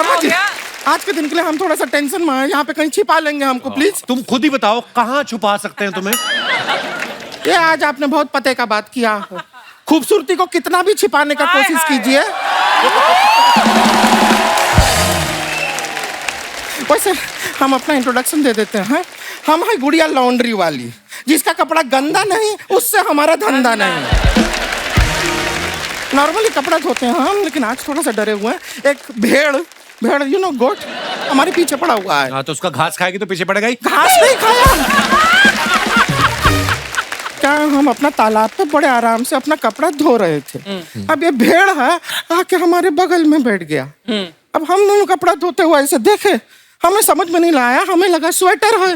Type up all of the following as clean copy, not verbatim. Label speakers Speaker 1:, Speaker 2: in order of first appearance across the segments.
Speaker 1: समझिए, आज के दिन के लिए हम थोड़ा सा टेंशन में हैं, यहाँ पे कहीं छिपा लेंगे हमको प्लीज।
Speaker 2: तुम खुद ही बताओ कहाँ छुपा सकते हैं तुम्हें?
Speaker 1: ये आज आपने बहुत पते का बात किया। खूबसूरती को कितना भी छिपाने का कोशिश कीजिए, वैसे हम अपना इंट्रोडक्शन दे देते हैं। हम है गुड़िया लॉन्ड्री वाली, जिसका कपड़ा गंदा नहीं उससे हमारा धंधा नहीं। नॉर्मली कपड़ा धोते हैं हम, लेकिन आज थोड़ा सा डरे हुए हैं। एक भेड़ यू नो गोट हमारे पीछे पड़ा हुआ है।
Speaker 2: हाँ तो उसका घास खाएगी तो पीछे पड़ेगा ही।
Speaker 1: घास नहीं खाया। क्या हम अपना तालाब पे बड़े आराम से अपना कपड़ा धो रहे थे, अब ये भेड़ है आके हमारे बगल में बैठ गया। अब हम दोनों कपड़ा धोते हुए ऐसे देखे, हमें समझ में नहीं लाया, हमें लगा स्वेटर है।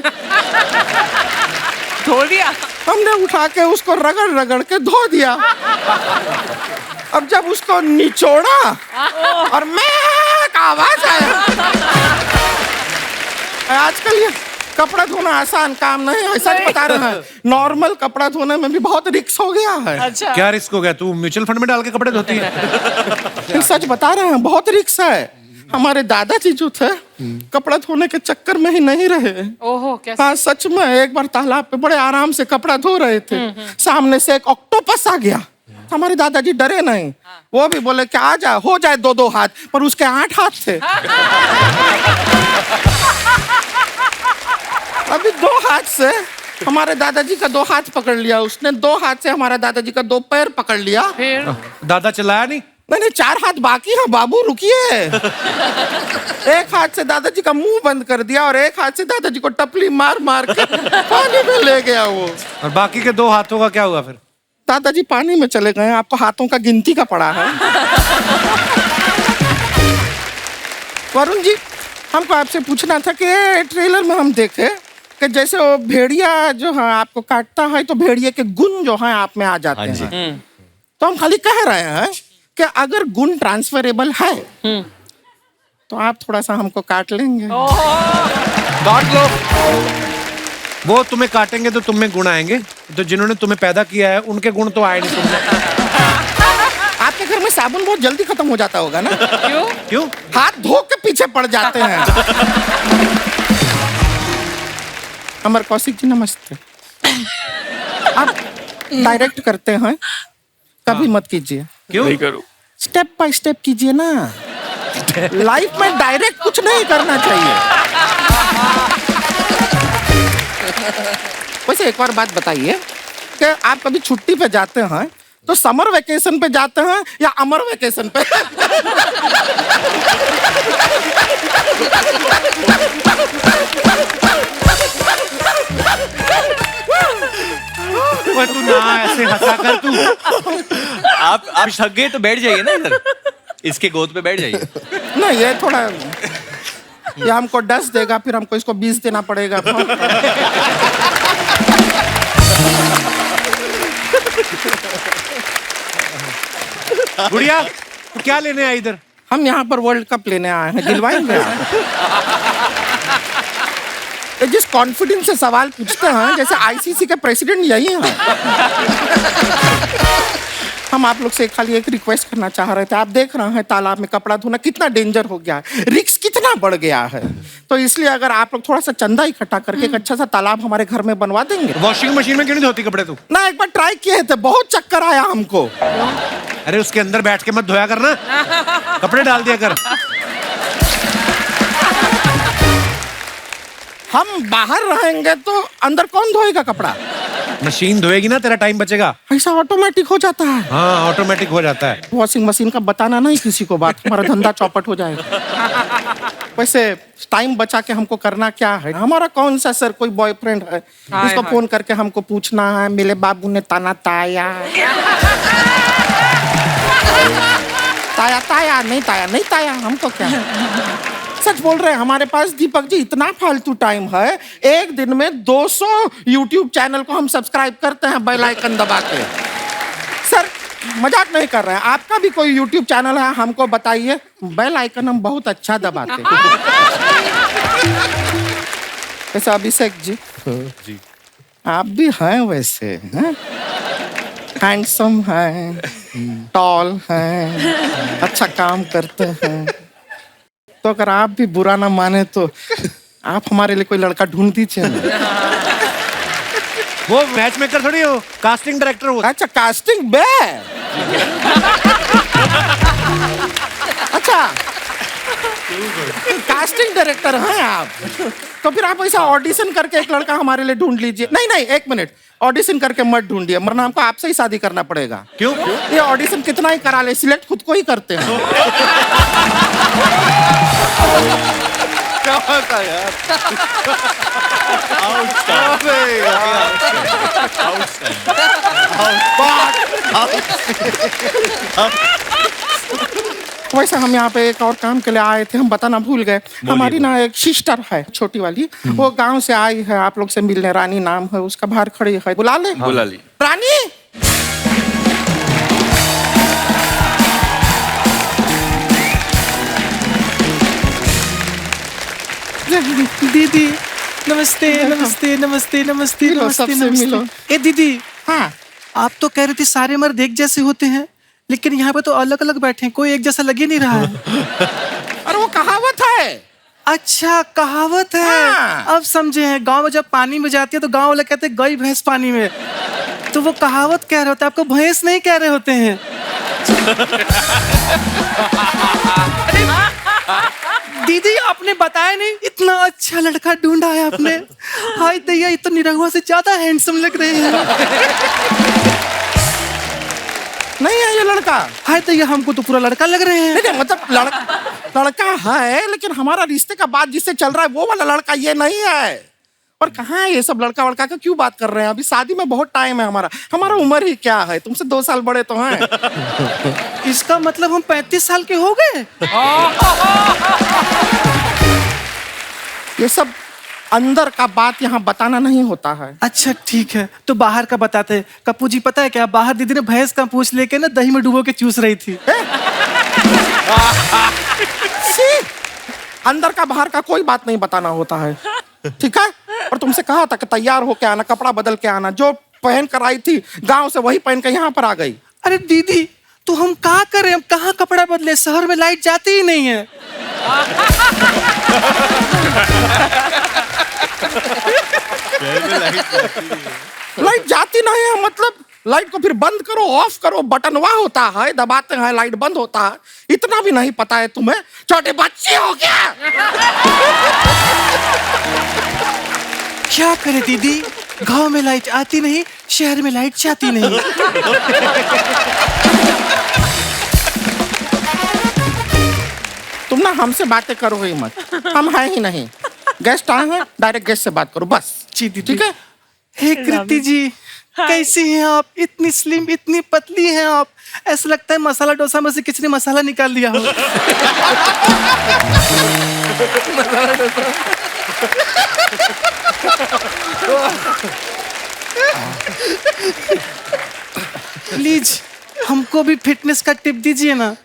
Speaker 3: धो दिया।
Speaker 1: हमने उठा के उसको रगड़ रगड़ के धो दिया। अब जब उसको निचोड़ा और मैं का आवाज आया। आजकल ये कपड़ा धोना आसान काम नहीं है, सच बता रहे हैं। नॉर्मल कपड़ा धोने में भी बहुत रिस्क हो गया है।
Speaker 3: अच्छा।
Speaker 2: क्या रिस्क हो गया? तू म्यूचुअल फंड में डाल के कपड़े धोती है?
Speaker 1: सच बता रहे हैं, बहुत रिस्क है। हमारे दादाजी जो थे कपड़ा धोने के चक्कर में ही नहीं रहे।
Speaker 3: ओहो, कैसे?
Speaker 1: हाँ सच में, एक बार तालाब पे बड़े आराम से कपड़ा धो रहे थे, सामने से एक ऑक्टोपस आ गया। हमारे दादाजी डरे नहीं, वो भी बोले कि आ जाए, हो जाए 2-2 हाथ, पर उसके 8 हाथ थे। अभी 2 हाथ से हमारे दादाजी का 2 हाथ पकड़ लिया उसने, 2 हाथ से हमारे दादाजी का 2 पैर पकड़ लिया।
Speaker 3: फिर
Speaker 2: दादा चिल्लाया नहीं?
Speaker 1: नहीं 4 हाथ बाकी है बाबू, रुकिए। एक हाथ से दादाजी का मुंह बंद कर दिया और एक हाथ से दादाजी को टपली मार मार के पानी में ले गया वो।
Speaker 2: और बाकी के 2 हाथों का क्या हुआ फिर?
Speaker 1: दादाजी पानी में चले गए। आपको हाथों का गिनती का पड़ा है। वरुण जी, हमको आपसे पूछना था कि ट्रेलर में हम देखे कि जैसे वो भेड़िया जो है आपको काटता है तो भेड़िए के गुण जो है आप में आ जाते हैं। तो हम खाली कह रहे हैं कि अगर गुण ट्रांसफरेबल है तो आप थोड़ा सा हमको काट लेंगे।
Speaker 2: काट लो। वो तुम्हें काटेंगे तो तुम्हें गुण आएंगे, तो जिन्होंने तुम्हें पैदा किया है उनके गुण तो आए नहीं तुमने।
Speaker 1: आपके घर में साबुन बहुत जल्दी खत्म हो जाता होगा ना?
Speaker 2: क्यों?
Speaker 1: हाथ धो के पीछे पड़ जाते हैं। अमर कौशिक जी नमस्ते। आप डायरेक्ट करते हैं, कभी मत कीजिए।
Speaker 2: क्यों?
Speaker 4: नहीं करूं।
Speaker 1: स्टेप बाय स्टेप कीजिए ना। लाइफ में डायरेक्ट कुछ नहीं करना चाहिए। वैसे एक और बात बताइए कि आप कभी छुट्टी पे जाते हैं तो समर वेकेशन पे जाते हैं या अमर वेकेशन पे?
Speaker 2: तू ना ऐसे हंसा कर तू।
Speaker 4: आप थक गए तो बैठ जाइए ना इधर, इसके गोद पे बैठ जाइए।
Speaker 1: नहीं ये थोड़ा, ये हमको 10 देगा, फिर हमको इसको 20 देना पड़ेगा।
Speaker 2: गुड़िया तू क्या लेने आई इधर?
Speaker 1: हम यहाँ पर वर्ल्ड कप लेने आए हैं, दिलवाएंगे आप? जिस कॉन्फिडेंस से सवाल पूछते हैं जैसे आईसीसी के प्रेसिडेंट यही हैं। हम आप लोग से खाली एक रिक्वेस्ट करना चाह रहे थे। आप देख रहे हैं तालाब में कपड़ा धोना कितना डेंजर हो गया है, रिस्क कितना बढ़ गया है। तो इसलिए अगर आप लोग थोड़ा सा चंदा इकट्ठा करके एक अच्छा सा तालाब हमारे घर में बनवा देंगे।
Speaker 2: वॉशिंग मशीन में क्यों नहीं धोती कपड़े तू?
Speaker 1: ना एक बार ट्राई किए थे, बहुत चक्कर आया हमको।
Speaker 2: अरे उसके अंदर बैठ के मत धोया करना, कपड़े डाल दिया कर।
Speaker 1: हम बाहर रहेंगे तो अंदर कौन धोएगा कपड़ा?
Speaker 2: मशीन धोएगी ना, तेरा टाइम बचेगा।
Speaker 1: ऐसा ऑटोमेटिक हो जाता है।
Speaker 2: हाँ ऑटोमेटिक हो जाता है।
Speaker 1: वॉशिंग मशीन का बताना नहीं किसी को बात, हमारा धंधा चौपट हो जाएगा। वैसे टाइम बचा के हमको करना क्या है? हमारा कौन सा सर कोई बॉयफ्रेंड है इसको फोन करके हमको पूछना है मेरे बाबू ने ताना ताया? ताया ताया नहीं ताया नहीं ताया, हमको क्या? सच बोल रहे हैं, हमारे पास दीपक जी इतना फालतू टाइम है, एक दिन में 200 YouTube चैनल को हम सब्सक्राइब करते हैं बेल आइकन दबा के। सर मजाक नहीं कर रहे हैं, आपका भी कोई YouTube चैनल है हमको बताइए, बेल आइकन हम बहुत अच्छा दबाते हैं। वैसे अभिषेक जी,
Speaker 2: जी
Speaker 1: आप भी हैं वैसे, हैं? हैंडसम हैं, टॉल हैं, अच्छा काम करते हैं, तो अगर आप भी बुरा ना माने तो आप हमारे लिए कोई लड़का ढूंढ दीजिए ना।
Speaker 2: वो मैच मेकर थोड़ी हो, कास्टिंग डायरेक्टर हो।
Speaker 1: अच्छा कास्टिंग बे। अच्छा कास्टिंग डायरेक्टर हैं आप। तो फिर आप ऐसा ऑडिशन करके एक लड़का हमारे लिए ढूंढ लीजिए। नहीं नहीं, एक मिनट, ऑडिशन करके मत ढूंढिए, वरना हमको आपसे ही शादी करना पड़ेगा।
Speaker 2: क्यों?
Speaker 1: ये ऑडिशन कितना ही करा ले, सिलेक्ट खुद को ही करते हैं।
Speaker 4: क्या था यार?
Speaker 1: वैसे हम यहाँ पे एक और काम के लिए आए थे, हम बताना भूल गए। हमारी ना एक सिस्टर है छोटी वाली, वो गांव से आई है आप लोग से मिलने। रानी नाम है उसका, बाहर खड़ी है, बुला ले।
Speaker 4: बुला ली।
Speaker 1: रानी
Speaker 3: दीदी नमस्ते नमस्ते नमस्ते नमस्ते
Speaker 1: मिलो,
Speaker 3: नमस्ते
Speaker 1: सबसे मिलो।
Speaker 3: नमस्ते। ए दीदी,
Speaker 1: हाँ
Speaker 3: आप तो कह रही थी सारे मर्द एक जैसे होते हैं, लेकिन यहाँ पे तो अलग अलग बैठे हैं, कोई एक जैसा लग ही नहीं रहा है।
Speaker 1: अरे वो कहावत है।
Speaker 3: अच्छा कहावत है।
Speaker 1: हाँ।
Speaker 3: अब समझे हैं, गांव में जब पानी में जाती है तो गांव वाले कहते हैं गई भैंस पानी में, तो वो कहावत कह रहे होते हैं, आपको भैंस नहीं कह रहे होते हैं। दीदी आपने बताया नहीं, इतना अच्छा लड़का ढूंढा है आपने। हाय दैया, ये तो निरहुआ से ज्यादा हैंडसम लग रहे हैं।
Speaker 1: नहीं है ये लड़का।
Speaker 3: हाय दैया, हमको तो पूरा लड़का लग रहे हैं।
Speaker 1: नहीं नहीं, मतलब लड़का है, लेकिन हमारा रिश्ते का बात जिससे चल रहा है वो वाला लड़का ये नहीं है। और कहाँ है ये सब लड़का वड़का का क्यों बात कर रहे हैं? अभी शादी में बहुत टाइम है हमारा उम्र ही क्या है, तुमसे 2 साल बड़े तो हैं।
Speaker 3: इसका मतलब हम 35 साल के हो गए।
Speaker 1: ये सब अंदर का बात यहाँ बताना नहीं होता है।
Speaker 3: अच्छा ठीक है, तो बाहर का बताते हैं। कप्पू जी पता है क्या, बाहर दीदी ने भैंस का पूंछ लेके ना दही में डुबो के चूस रही थी।
Speaker 1: सी, अंदर का बाहर का कोई बात नहीं बताना होता है, ठीक है? और तुमसे कहा था कि तैयार होके आना, कपड़ा बदल के आना। जो पहन कर आई थी गांव से वही पहन के यहाँ पर आ गई।
Speaker 3: अरे दीदी, तो हम क्या करें, हम कहाँ कपड़ा बदले, शहर में लाइट जाती ही नहीं है।
Speaker 1: लाइट जाती नहीं है मतलब लाइट को फिर बंद करो, ऑफ करो, बटनवा होता है, दबाते हैं लाइट बंद होता है। इतना भी नहीं पता है तुम्हें? छोटे बच्चे हो क्या?
Speaker 3: क्या करे दीदी, गांव में लाइट आती नहीं, शहर में लाइट जाती नहीं।
Speaker 1: तुम ना हमसे बातें करो ही मत, हम हैं ही नहीं। गेस्ट आए हैं, डायरेक्ट गेस्ट से बात करो बस।
Speaker 3: जी दीदी।
Speaker 1: ठीक है?
Speaker 3: हे कृति जी, कैसी हैं आप? इतनी स्लिम, इतनी पतली हैं आप, ऐसा लगता है मसाला डोसा में से किसी ने मसाला निकाल लिया हो। प्लीज हमको भी फिटनेस का टिप दीजिए ना।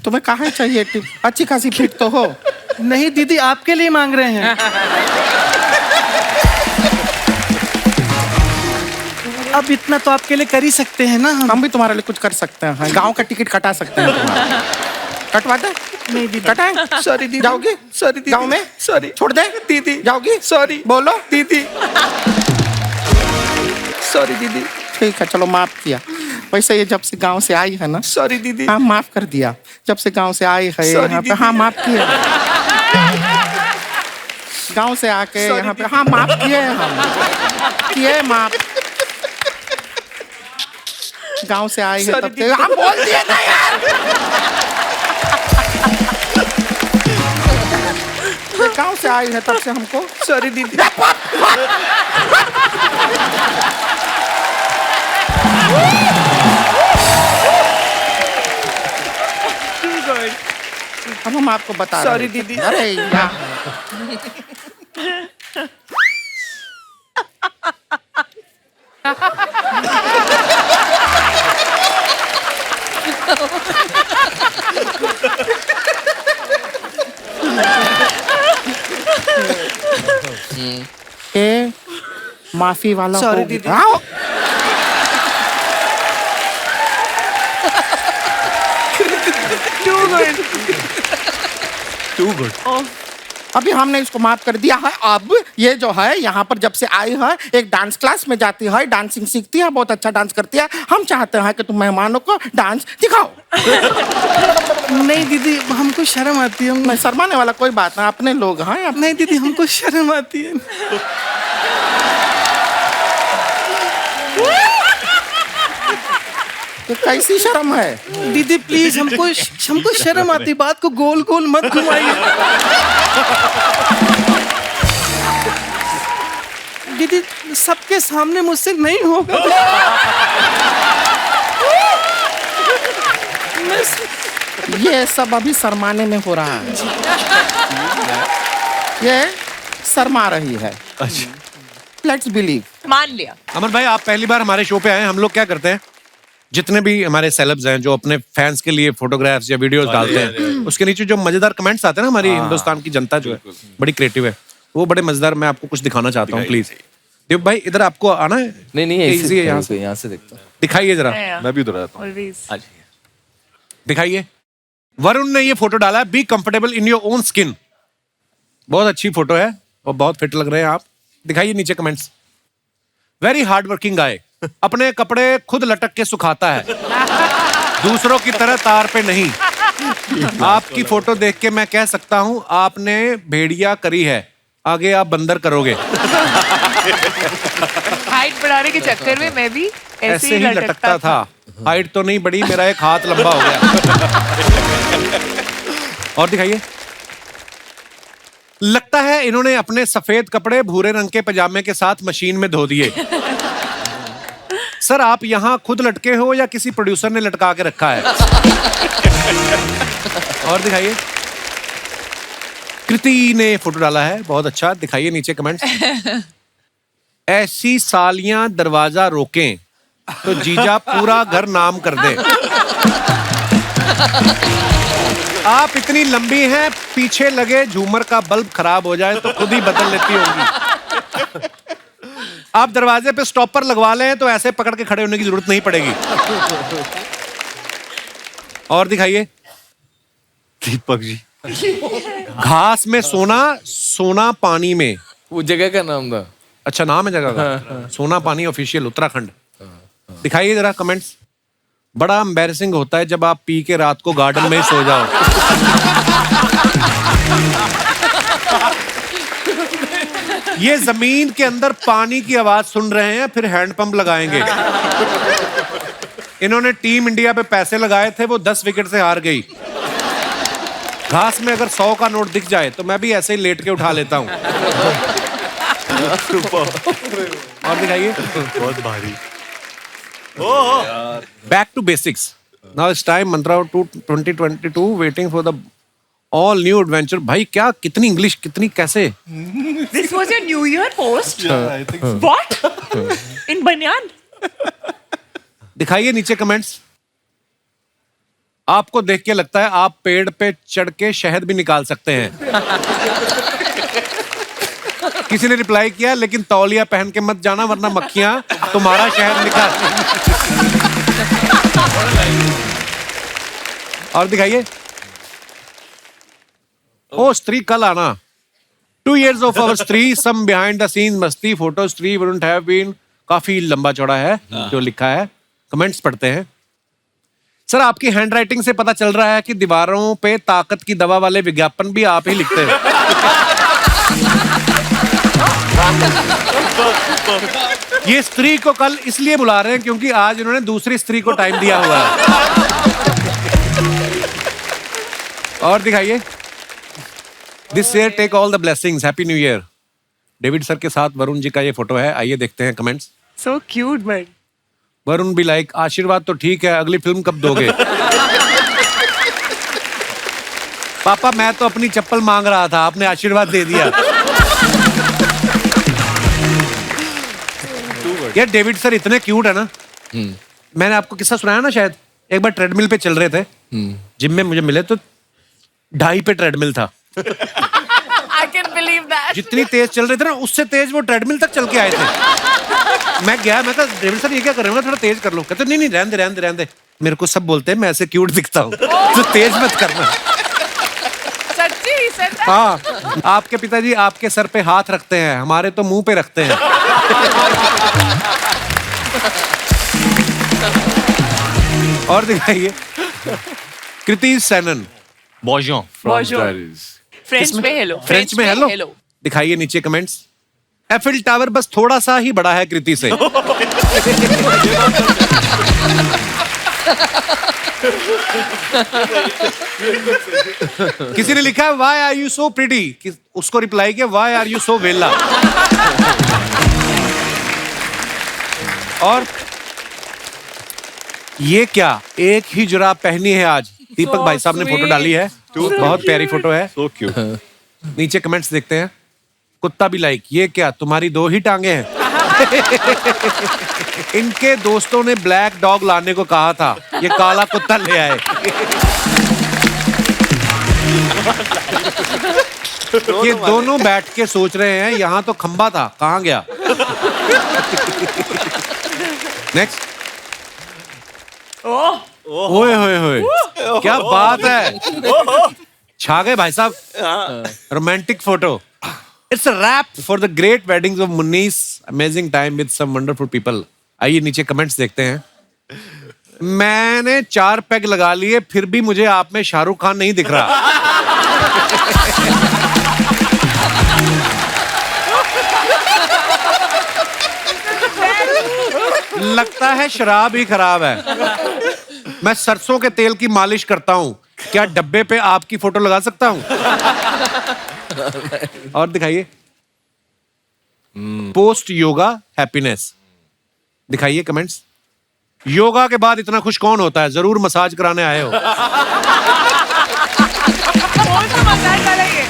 Speaker 1: तुम्हें कहाँ चाहिए टिप? अच्छी खासी फिट तो हो।
Speaker 3: नहीं दीदी, आपके लिए मांग रहे हैं। अब इतना तो आपके लिए कर ही सकते हैं ना हम।
Speaker 1: हम भी तुम्हारे लिए कुछ कर सकते हैं, गांव का टिकट कटा सकते हैं तुम्हारा। कटवा दे?
Speaker 3: नहीं दीदी।
Speaker 1: कटाए?
Speaker 3: सॉरी दीदी।
Speaker 1: जाओगी?
Speaker 3: सॉरी दीदी।
Speaker 1: गांव में?
Speaker 3: सॉरी।
Speaker 1: छोड़ दे?
Speaker 3: दीदी।
Speaker 1: जाओगी?
Speaker 3: सॉरी।
Speaker 1: बोलो
Speaker 3: दीदी। सॉरी दीदी।
Speaker 1: ठीक है, चलो माफ किया। वैसे ये जब से गांव से आई है ना,
Speaker 3: सॉरी दीदी।
Speaker 1: हाँ माफ कर दिया। जब से गांव से आई है
Speaker 3: Sorry,
Speaker 1: यहाँ पे,
Speaker 3: दीदी।
Speaker 1: हाँ माफ किया। गांव से आके
Speaker 3: Sorry,
Speaker 1: यहाँ पे,
Speaker 3: दीदी।
Speaker 1: हाँ माफ किए हम, किए माफ। गांव से आई है
Speaker 3: Sorry,
Speaker 1: तब से,
Speaker 3: दीदी।
Speaker 1: हाँ बोल दिए ना यार। गांव से आई है तब से हमको।
Speaker 3: सॉरी दीदी।
Speaker 1: अब हम आपको बता रहे हैं।
Speaker 3: Sorry, दीदी।
Speaker 1: अरे यार। ए, माफी वाला
Speaker 3: Sorry,
Speaker 1: हो गया।
Speaker 3: दीदी।
Speaker 1: हाँ,
Speaker 4: Too good.
Speaker 1: अभी हमने इसको माफ कर दिया है। अब ये जो है यहाँ पर जब से आई है एक डांस क्लास में जाती है, डांसिंग सीखती है, बहुत अच्छा डांस करती है। हम चाहते हैं कि तुम मेहमानों को डांस दिखाओ।
Speaker 3: नहीं दीदी, हमको शर्म आती है।
Speaker 1: मैं शर्माने वाला कोई बात नहीं, अपने लोग हैं।
Speaker 3: नहीं दीदी, हमको शर्म आती है।
Speaker 1: तो कैसी शर्म है?
Speaker 3: दीदी प्लीज, हमको शर्म आती, बात को गोल गोल मत घुमाइए। दीदी सबके सामने मुझसे नहीं होगा।
Speaker 1: ये सब अभी शर्माने में हो रहा है। ये शर्मा रही है। Let's believe.
Speaker 5: मान लिया।
Speaker 2: अमन भाई, आप पहली बार हमारे शो पे आए। हम लोग क्या करते हैं, जितने भी हमारे सेलेब्स हैं जो अपने फैंस के लिए फोटोग्राफ्स या वीडियोस डालते हैं, उसके नीचे जो मजेदार कमेंट्स आते हैं ना, हमारी हिंदुस्तान की जनता जो है बड़ी क्रिएटिव है, वो बड़े मजेदार। मैं आपको कुछ दिखाना चाहता हूँ, प्लीज। देव भाई, इधर आपको आना है?
Speaker 4: नहीं,
Speaker 2: इजी है,
Speaker 4: यहाँ से देखता हूँ।
Speaker 2: दिखाइए जरा।
Speaker 5: मैं
Speaker 6: भी उधर आता हूँ।
Speaker 2: दिखाइए। वरुण ने ये फोटो डाला है, be comfortable in your own skin. बहुत अच्छी फोटो है और बहुत फिट लग रहे हैं आप। दिखाइए नीचे कमेंट्स। वेरी हार्ड वर्किंग गाय, अपने कपड़े खुद लटक के सुखाता है, दूसरों की तरह तार पे नहीं। आपकी फोटो देख के मैं कह सकता हूं आपने भेड़िया करी है, आगे आप बंदर करोगे।
Speaker 5: हाइट बढ़ाने के चक्कर में मैं भी
Speaker 2: ऐसे ही लटकता था। हाइट तो नहीं बढ़ी, मेरा एक हाथ लंबा हो गया। और दिखाइए। लगता है इन्होंने अपने सफेद कपड़े भूरे रंग के पजामे के साथ मशीन में धो दिए। सर, आप यहाँ खुद लटके हो या किसी प्रोड्यूसर ने लटका के रखा है? और दिखाइए। कृति ने फोटो डाला है, बहुत अच्छा। दिखाइए नीचे कमेंट्स। ऐसी सालियां दरवाजा रोकें तो जीजा पूरा घर नाम कर दे। आप इतनी लंबी हैं, पीछे लगे झूमर का बल्ब खराब हो जाए तो खुद ही बदल लेती होंगी। आप दरवाजे पे स्टॉपर लगवा लें तो ऐसे पकड़ के खड़े होने की जरूरत नहीं पड़ेगी। और दिखाइए।
Speaker 6: दीपक जी,
Speaker 2: घास में सोना, सोना पानी में।
Speaker 4: वो जगह का नाम था।
Speaker 2: अच्छा, नाम है जगह का। सोना पानी ऑफिशियल, उत्तराखंड। दिखाइए जरा कमेंट्स। बड़ा एम्बैरेसिंग होता है जब आप पी के रात को गार्डन में ही सो जाओ। ये जमीन के अंदर पानी की आवाज सुन रहे हैं, फिर हैंडपंप लगाएंगे। इन्होंने टीम इंडिया पे पैसे लगाए थे, वो 10 विकेट से हार गई। घास में अगर 100 का नोट दिख जाए तो मैं भी ऐसे ही लेट के उठा लेता हूं। और दिखाइए।
Speaker 6: बहुत भारी।
Speaker 2: Back to basics. Now it's time मंत्रा 2022 waiting for the all new adventure. भाई क्या, कितनी इंग्लिश, कितनी कैसे।
Speaker 5: This was your New Year post?
Speaker 6: I think so.
Speaker 5: What? In बनियान?
Speaker 2: दिखाइए नीचे कमेंट्स। आपको देख के लगता है आप पेड़ पे चढ़ के शहद भी निकाल सकते हैं। किसी ने रिप्लाई किया, लेकिन तौलिया पहन के मत जाना वरना मक्खियां तुम्हारा शहद निकाल। और दिखाइए। ओ स्त्री कल आना। 2 years of our स्त्री, some behind the scenes मस्ती फोटो स्त्री wouldn't have been। काफी लंबा चौड़ा है जो लिखा है। कमेंट्स पढ़ते हैं। सर, आपकी हैंडराइटिंग से पता चल रहा है कि दीवारों पे ताकत की दवा वाले विज्ञापन भी आप ही लिखते हो। ये स्त्री को कल इसलिए बुला रहे हैं क्योंकि आज इन्होंने दूसरी स्त्री को टाइम दिया हुआ है। और दिखाइए। This year take all the blessings, happy new year. David sir के साथ वरुण जी का ये फोटो है। आइए देखते हैं comments.
Speaker 5: So cute, man.
Speaker 2: Varun भी लाइक, आशीर्वाद तो ठीक है, अगली फिल्म कब दोगे? पापा, मैं तो अपनी चप्पल मांग रहा था, आपने आशीर्वाद दे दिया। यार डेविड सर इतने क्यूट है ना। मैंने आपको किस्सा सुनाया ना शायद। एक बार ट्रेडमिल पे चल रहे थे, जिम में मुझे मिले तो 2.5 पे ट्रेडमिल था।
Speaker 5: I can believe that.
Speaker 2: जितनी तेज चल रहे थे ना, उससे तेज वो ट्रेडमिल तक चल के आए थे। मैं गया, मैं कहा डेविड सर ये क्या कर रहे हो, थोड़ा तेज कर लो। कहते नहीं नहीं, रहने दे रहने दे रहने दे। मेरे को सब बोलते हैं मैं ऐसे क्यूट दिखता हूँ, तो तेज मत करना।
Speaker 5: सच्ची
Speaker 2: हाँ, आपके पिताजी आपके सर पे हाथ रखते हैं, हमारे तो मुंह पे रखते हैं। और दिखाइए Kriti Sanon.
Speaker 4: Bonjour.
Speaker 5: Bonjour. French में हेलो।
Speaker 2: फ्रेंच में हेलो। दिखाइए नीचे कमेंट्स। एफिल टावर बस थोड़ा सा ही बड़ा है कृति से। किसी ने लिखा है why are you so pretty, उसको रिप्लाई किया वाई आर यू सो वेला। और ये क्या एक ही जुराब पहनी है आज। दीपक भाई साहब ने फोटो डाली है, बहुत प्यारी फोटो है।
Speaker 6: So cute.
Speaker 2: नीचे कमेंट्स देखते हैं। कुत्ता भी लाइक, ये क्या तुम्हारी 2 ही टांगे हैं? इनके दोस्तों ने ब्लैक डॉग लाने को कहा था, ये काला कुत्ता ले आए। ये दोनों बैठ के सोच रहे हैं यहाँ तो खंबा था, कहाँ गया? नेक्स्ट। ओए होए होए, क्या बात है, छा गए भाई साहब। Romantic photo. It's a wrap for the great weddings of Munnis, amazing time with some wonderful people. आइए नीचे कमेंट्स देखते हैं। मैंने 4 पैग लगा लिए, फिर भी मुझे आप में शाहरुख खान नहीं दिख रहा। लगता है शराब ही खराब है। मैं सरसों के तेल की मालिश करता हूँ, क्या डब्बे पे आपकी फोटो लगा सकता हूँ? और दिखाइए पोस्ट योगा हैप्पीनेस। दिखाइए कमेंट्स। योगा के बाद इतना खुश कौन होता है? जरूर मसाज कराने आए हो।
Speaker 5: कौन सा मसाज वाला ये?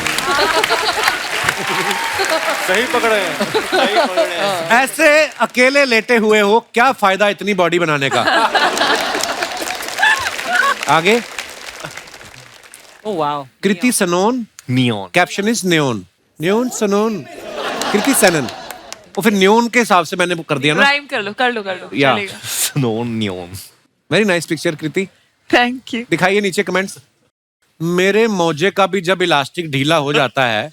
Speaker 6: सही पकड़े हैं, सही पकड़े हैं।
Speaker 2: ऐसे अकेले लेटे हुए हो, क्या फायदा इतनी बॉडी बनाने का? आगे।
Speaker 5: Oh wow.
Speaker 2: Kriti Sanon.
Speaker 4: Neon.
Speaker 2: Caption is neon. Neon Sanon Kriti Sanon. और फिर न्योन के हिसाब से मैंने वो कर दिया ना।
Speaker 5: राइम कर लो
Speaker 2: या।
Speaker 5: चलेगा।
Speaker 4: Snow neon.
Speaker 2: Very nice picture Kriti.
Speaker 5: Thank you.
Speaker 2: दिखाइए नीचे कमेंट्स। मेरे मोजे का भी जब इलास्टिक ढीला हो जाता है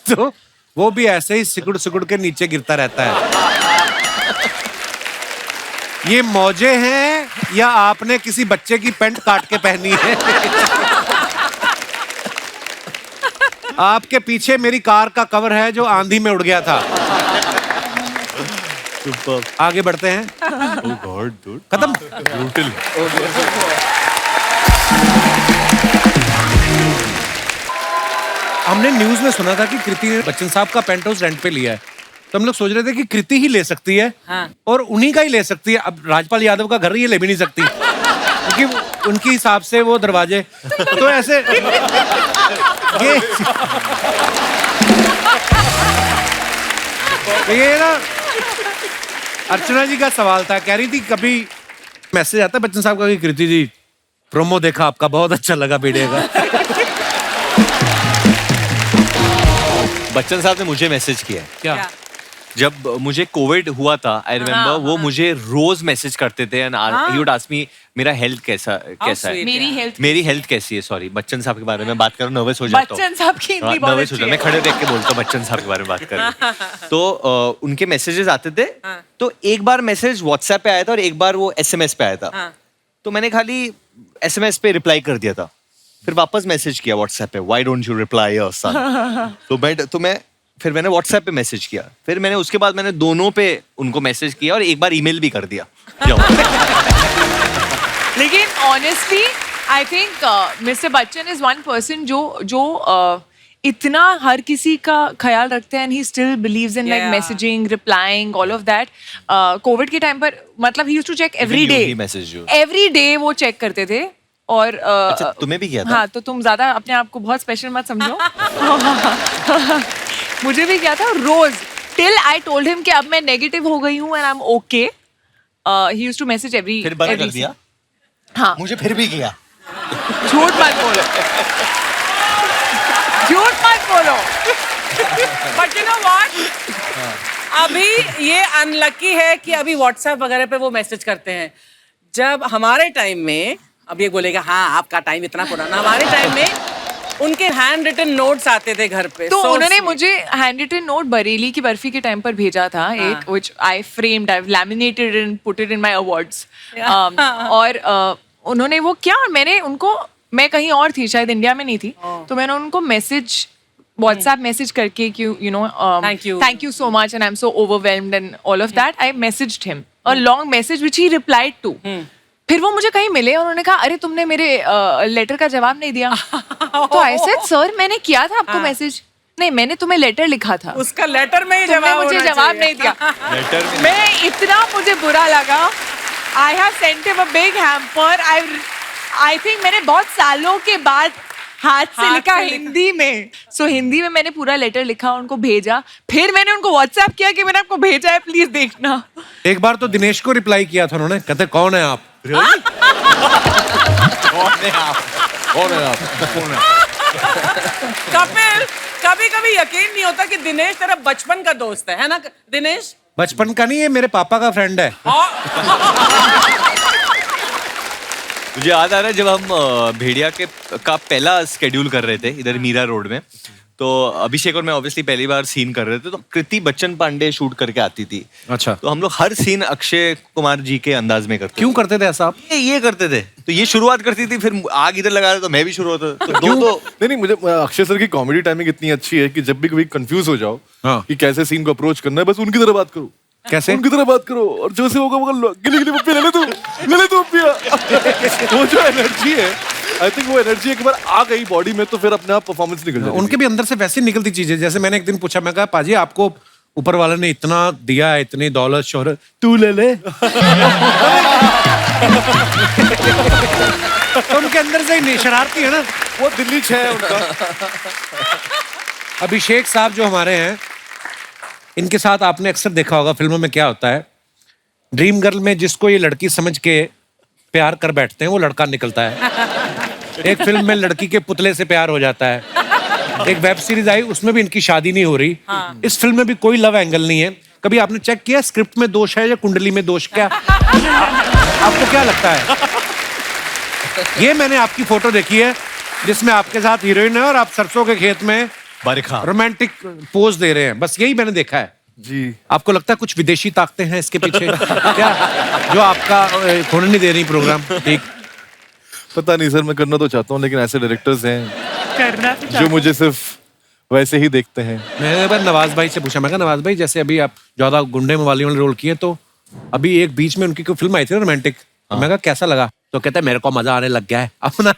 Speaker 2: तो वो भी ऐसे ही सिकुड़ सिकुड़ के नीचे गिरता रहता है। ये मोजे हैं या आपने किसी बच्चे की पैंट काट के पहनी है? आपके पीछे मेरी कार का कवर है जो आंधी में उड़ गया था। आगे बढ़ते हैं।
Speaker 6: Oh God, dude.
Speaker 2: खत्म।
Speaker 6: Brutal.
Speaker 2: हमने न्यूज में सुना था कि कृति ने बच्चन साहब का पेंट हाउस रेंट पे लिया है, तो हम लोग सोच रहे थे कि कृति ही ले सकती है।
Speaker 5: हाँ।
Speaker 2: और उन्हीं का ही ले सकती है। अब राजपाल यादव का घर ये ले भी नहीं सकती क्योंकि उनके हिसाब से वो दरवाजे तो ऐसे ये ना अर्चना जी का सवाल था, कह रही थी कभी मैसेज आता है बच्चन साहब का कि कृति जी प्रोमो देखा आपका, बहुत अच्छा लगा वीडियो का।
Speaker 4: बच्चन साहब ने मुझे मैसेज किया है।
Speaker 2: क्या?
Speaker 4: जब मुझे कोविड हुआ था, आई रिमेम्बर वो मुझे रोज मैसेज करते थे and he would ask me मेरा हेल्थ कैसा है, मेरी हेल्थ कैसी है। सॉरी, बच्चन साहब के बारे में बात करूं, नर्वस हो जाता हूं।
Speaker 5: बच्चन साहब की हिंदी बहुत
Speaker 4: नर्वस हो
Speaker 5: अच्छी
Speaker 4: जाता,
Speaker 5: है।
Speaker 4: मैं खड़े देख के बोलता हूं बच्चन साहब के बारे में बात कर। तो उनके मैसेजेस आते थे। तो एक बार मैसेज व्हाट्सएप पे आया था और एक बार वो एसएमएस पे आया था। तो मैंने खाली एसएमएस पे रिप्लाई कर दिया था, फिर वापस मैसेज किया व्हाट्सएप पे, why don't you reply your son. फिर मैंने व्हाट्सएप पे मैसेज किया, फिर मैंने उसके बाद मैंने दोनों पे उनको मैसेज किया और एक बार ईमेल भी कर दिया।
Speaker 5: लेकिन honestly I think mister Bachchan is one person जो इतना हर किसी का ख्याल रखते हैं and he still believes in like messaging, replying, all of that. Covid के टाइम पर मतलब he used to check every day वो चेक करते थे। और
Speaker 4: अच्छा, तुम्हें भी किया था?
Speaker 5: हाँ, तो तुम ज्यादा अपने आप को बहुत स्पेशल मत समझो। मुझे भी किया था रोज, टिल आई टोल्ड हिम कि अब मैं नेगेटिव हो गई हूँ and I am okay. He used to message every.
Speaker 4: फिर बंद कर दिया?
Speaker 5: हाँ।
Speaker 4: मुझे फिर भी किया।
Speaker 5: झूठ मत बोलो, झूठ मत बोलो।
Speaker 7: बट यू नो व्हाट, अभी ये अनलकी है कि अभी व्हाट्सएप वगैरह पे वो मैसेज करते हैं। जब हमारे टाइम में, अब ये बोलेगा हाँ आपका टाइम इतना पुराना, हमारे टाइम में उनके हैंड रिटन नोट्स आते थे घर पे
Speaker 5: तो
Speaker 7: So
Speaker 5: उन्होंने
Speaker 7: sweet.
Speaker 5: मुझे हैंड रिटन नोट बरेली की बर्फी के टाइम पर भेजा था एक which I framed I laminated and put it in my awards और उन्होंने वो किया और मैंने उनको मैं कहीं और थी शायद इंडिया में नहीं थी तो मैंने उनको मैसेज व्हाट्सएप मैसेज करके कि you know thank you so much and I am so overwhelmed and all of that I messaged him a long message which he replied to फिर वो मुझे कहीं मिले और उन्होंने कहा अरे तुमने मेरे लेटर का जवाब नहीं दिया तो आई सेड सर मैंने किया था आपको मैसेज नहीं मैंने तुम्हें लेटर लिखा था
Speaker 7: उसका लेटर में ही
Speaker 5: तुमने
Speaker 7: जवाब
Speaker 5: मुझे
Speaker 7: होना
Speaker 5: जवाब
Speaker 7: चाहिए।
Speaker 5: नहीं दिया मैं इतना मुझे बुरा लगा I have sent him a big hamper I think मैंने बहुत सालों के बाद हाथ से लिखा हिंदी में सो हिंदी में मैंने पूरा लेटर लिखा उनको भेजा फिर मैंने उनको व्हाट्सएप किया कि मैंने आपको भेजा है प्लीज देखना
Speaker 2: एक बार तो दिनेश को रिप्लाई किया था उन्होंने, कहते कौन है आप?
Speaker 7: कपिल कभी कभी यकीन नहीं होता कि दिनेश तेरा बचपन का दोस्त है ना दिनेश?
Speaker 2: बचपन का नहीं, ये मेरे पापा का फ्रेंड है।
Speaker 4: मुझे याद आ रहा है जब हम भेड़िया का पहला स्केड्यूल कर रहे थे इधर मीरा रोड में, तो अभिषेक और मैं ऑब्वियसली पहली बार सीन कर रहे थे, तो कृति बच्चन पांडे शूट करके आती थी।
Speaker 2: अच्छा।
Speaker 4: तो हम लोग हर सीन अक्षय कुमार जी के अंदाज में करते
Speaker 2: क्यों करते थे ऐसा आप?
Speaker 4: ये करते थे, तो ये शुरुआत करती थी, फिर आग इधर लगा रहे तो मैं भी शुरू होता तो दो तो
Speaker 6: नहीं मुझे अक्षय सर की कॉमेडी टाइमिंग इतनी अच्छी है कि जब भी कभी कंफ्यूज हो जाओ
Speaker 2: हाँ।
Speaker 6: कि कैसे सीन को अप्रोच करना है, बस उनकी तरह बात करो।
Speaker 2: कैसे?
Speaker 6: उनकी तरह बात करो और जो से होगा वो गिली गिली पप्पी ले ले तू पप्पिया। वो जो एनर्जी है, आई थिंक वो एनर्जी एक बार आ गई बॉडी में तो फिर अपने आप परफॉर्मेंस निकल जाती है।
Speaker 2: उनके भी अंदर से वैसी निकलती चीजें, जैसे मैंने एक दिन पूछा, मैं कहा पाजी आपको ऊपर वाले ने इतना दिया है, इतनी दौलत शोहरत, तू ले ले। तो उनके अंदर से ही शरारती है ना,
Speaker 6: वो दिल्ली 6 है उनका।
Speaker 2: अभिषेक साहब जो हमारे हैं, इनके साथ आपने अक्सर देखा होगा फिल्मों में क्या होता है, ड्रीम गर्ल में जिसको ये लड़की समझ के प्यार कर बैठते हैं वो लड़का निकलता है। एक फिल्म में लड़की के पुतले से प्यार हो जाता है। एक वेब सीरीज आई उसमें भी इनकी शादी नहीं हो रही। इस फिल्म में भी कोई लव एंगल नहीं है। कभी आपने चेक किया स्क्रिप्ट में दोष है या कुंडली में दोष? क्या आपको क्या लगता है? ये मैंने आपकी फोटो देखी है जिसमें आपके साथ हीरोइन है और आप सरसों के खेत में
Speaker 4: बारिखा
Speaker 2: रोमांटिक पोज दे रहे हैं, बस यही मैंने देखा है।
Speaker 6: जी
Speaker 2: आपको लगता है कुछ विदेशी ताकतें हैं इसके पीछे क्या, जो आपका होने नहीं दे रही प्रोग्राम? ठीक,
Speaker 6: पता नहीं सर, मैं करना तो चाहता हूँ लेकिन ऐसे डायरेक्टर्स हैं
Speaker 5: करना
Speaker 6: जो मुझे सिर्फ वैसे ही देखते हैं।
Speaker 2: मैंने एक बार नवाज भाई से पूछा, मैं कहा नवाज भाई जैसे अभी आप ज्यादा गुंडे मवाली वाले रोल किए, तो अभी एक बीच में उनकी कोई फिल्म आई थी रोमांटिक, मैं कहा कैसा लगा? तो कहता है मेरे को मजा आने लग गया है अपना।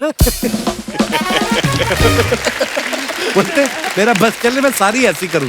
Speaker 2: बोलते मेरा बस चले मैं सारी ऐसी करूं।